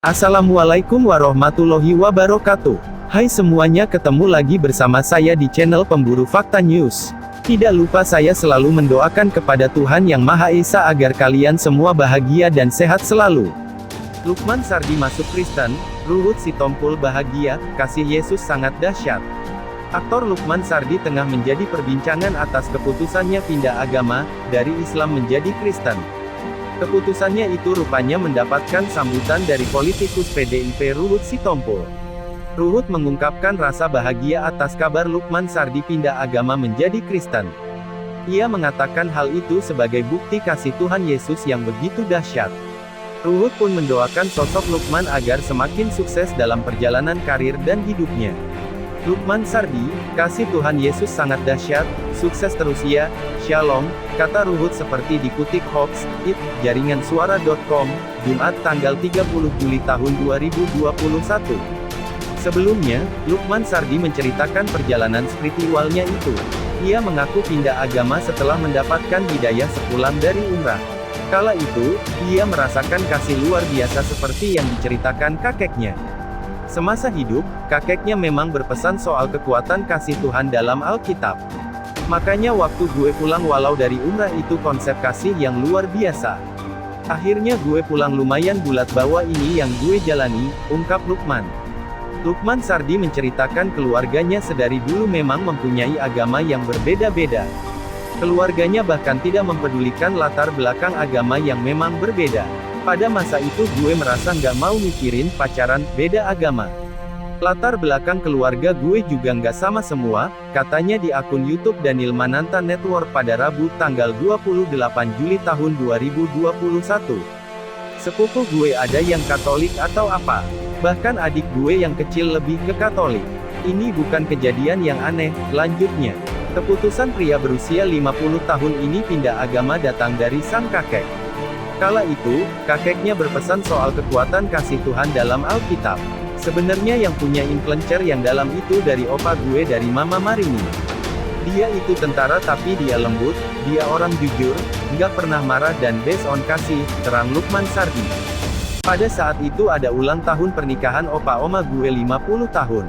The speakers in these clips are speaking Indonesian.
Assalamualaikum warahmatullahi wabarakatuh. Hai semuanya, ketemu lagi bersama saya di channel Pemburu Fakta News. Tidak lupa saya selalu mendoakan kepada Tuhan Yang Maha Esa agar kalian semua bahagia dan sehat selalu. Lukman Sardi masuk Kristen, Ruhut Sitompul bahagia, kasih Yesus sangat dahsyat. Aktor Lukman Sardi tengah menjadi perbincangan atas keputusannya pindah agama, dari Islam menjadi Kristen. Keputusannya itu rupanya mendapatkan sambutan dari politikus PDIP Ruhut Sitompul. Ruhut mengungkapkan rasa bahagia atas kabar Lukman Sardi pindah agama menjadi Kristen. Ia mengatakan hal itu sebagai bukti kasih Tuhan Yesus yang begitu dahsyat. Ruhut pun mendoakan sosok Lukman agar semakin sukses dalam perjalanan karir dan hidupnya. Lukman Sardi, kasih Tuhan Yesus sangat dahsyat, sukses terus ya, Shalom, kata Ruhut seperti dikutip Hoax It, jaringan suara.com, Jumat tanggal 30 Juli tahun 2021. Sebelumnya, Lukman Sardi menceritakan perjalanan spiritualnya itu. Ia mengaku pindah agama setelah mendapatkan hidayah sepulang dari umrah. Kala itu, ia merasakan kasih luar biasa seperti yang diceritakan kakeknya. Semasa hidup, kakeknya memang berpesan soal kekuatan kasih Tuhan dalam Alkitab. Makanya waktu gue pulang walau dari umrah itu konsep kasih yang luar biasa. Akhirnya gue pulang lumayan bulat bahwa ini yang gue jalani, ungkap Lukman. Lukman Sardi menceritakan keluarganya sedari dulu memang mempunyai agama yang berbeda-beda. Keluarganya bahkan tidak mempedulikan latar belakang agama yang memang berbeda. Pada masa itu gue merasa nggak mau mikirin pacaran, beda agama. Latar belakang keluarga gue juga nggak sama semua, katanya di akun YouTube Daniel Mananta Network pada Rabu tanggal 28 Juli tahun 2021. Sepupu gue ada yang Katolik atau apa? Bahkan adik gue yang kecil lebih ke Katolik. Ini bukan kejadian yang aneh, lanjutnya. Keputusan pria berusia 50 tahun ini pindah agama datang dari sang kakek. Kala itu, kakeknya berpesan soal kekuatan kasih Tuhan dalam Alkitab. Sebenarnya yang punya influencer yang dalam itu dari opa gue dari Mama Marini. Dia itu tentara tapi dia lembut, dia orang jujur, nggak pernah marah dan based on kasih, terang Lukman Sardi. Pada saat itu ada ulang tahun pernikahan opa oma gue 50 tahun.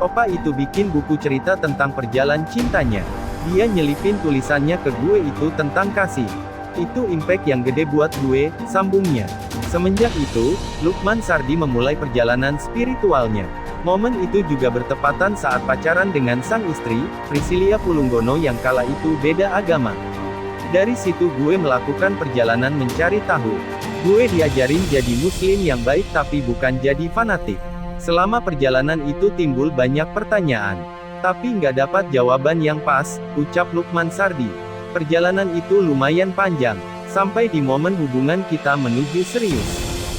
Opa itu bikin buku cerita tentang perjalanan cintanya. Dia nyelipin tulisannya ke gue itu tentang kasih. Itu impact yang gede buat gue, sambungnya. Semenjak itu, Lukman Sardi memulai perjalanan spiritualnya. Momen itu juga bertepatan saat pacaran dengan sang istri, Priscilia Pulunggono yang kala itu beda agama. Dari situ gue melakukan perjalanan mencari tahu. Gue diajarin jadi muslim yang baik tapi bukan jadi fanatik. Selama perjalanan itu timbul banyak pertanyaan. Tapi nggak dapat jawaban yang pas, ucap Lukman Sardi. Perjalanan itu lumayan panjang, sampai di momen hubungan kita menuju serius.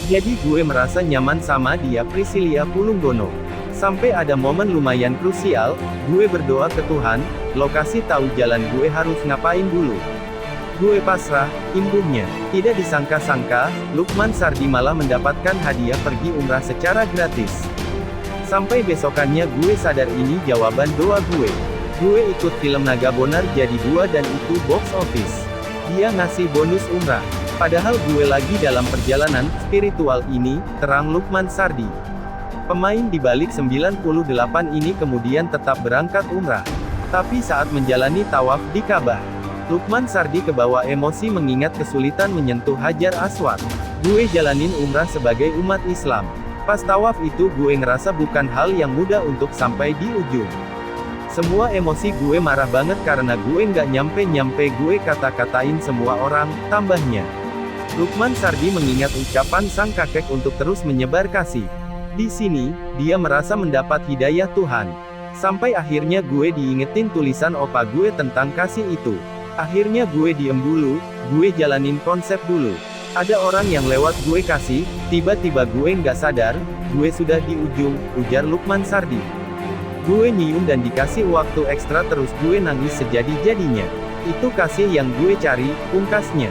Jadi gue merasa nyaman sama dia Priscilia Pulunggono. Sampai ada momen lumayan krusial, gue berdoa ke Tuhan, lo kasih tahu jalan gue harus ngapain dulu. Gue pasrah, imbuhnya. Tidak disangka-sangka, Lukman Sardi malah mendapatkan hadiah pergi umrah secara gratis. Sampai besokannya gue sadar ini jawaban doa gue. Gue ikut film Naga Bonar jadi 2 dan itu box office. Dia ngasih bonus umrah. Padahal gue lagi dalam perjalanan spiritual ini, terang Lukman Sardi. Pemain di balik 98 ini kemudian tetap berangkat umrah. Tapi saat menjalani tawaf di Ka'bah, Lukman Sardi kebawa emosi mengingat kesulitan menyentuh Hajar Aswad. Gue jalanin umrah sebagai umat Islam. Pas tawaf itu gue ngerasa bukan hal yang mudah untuk sampai di ujung. Semua emosi gue marah banget karena gue nggak nyampe-nyampe gue kata-katain semua orang, tambahnya. Lukman Sardi mengingat ucapan sang kakek untuk terus menyebar kasih. Di sini, dia merasa mendapat hidayah Tuhan. Sampai akhirnya gue diingetin tulisan opa gue tentang kasih itu. Akhirnya gue diem dulu, gue jalanin konsep dulu. Ada orang yang lewat gue kasih, tiba-tiba gue nggak sadar, gue sudah di ujung, ujar Lukman Sardi. Gue nyium dan dikasih waktu ekstra terus gue nangis sejadi-jadinya. Itu kasih yang gue cari, pungkasnya.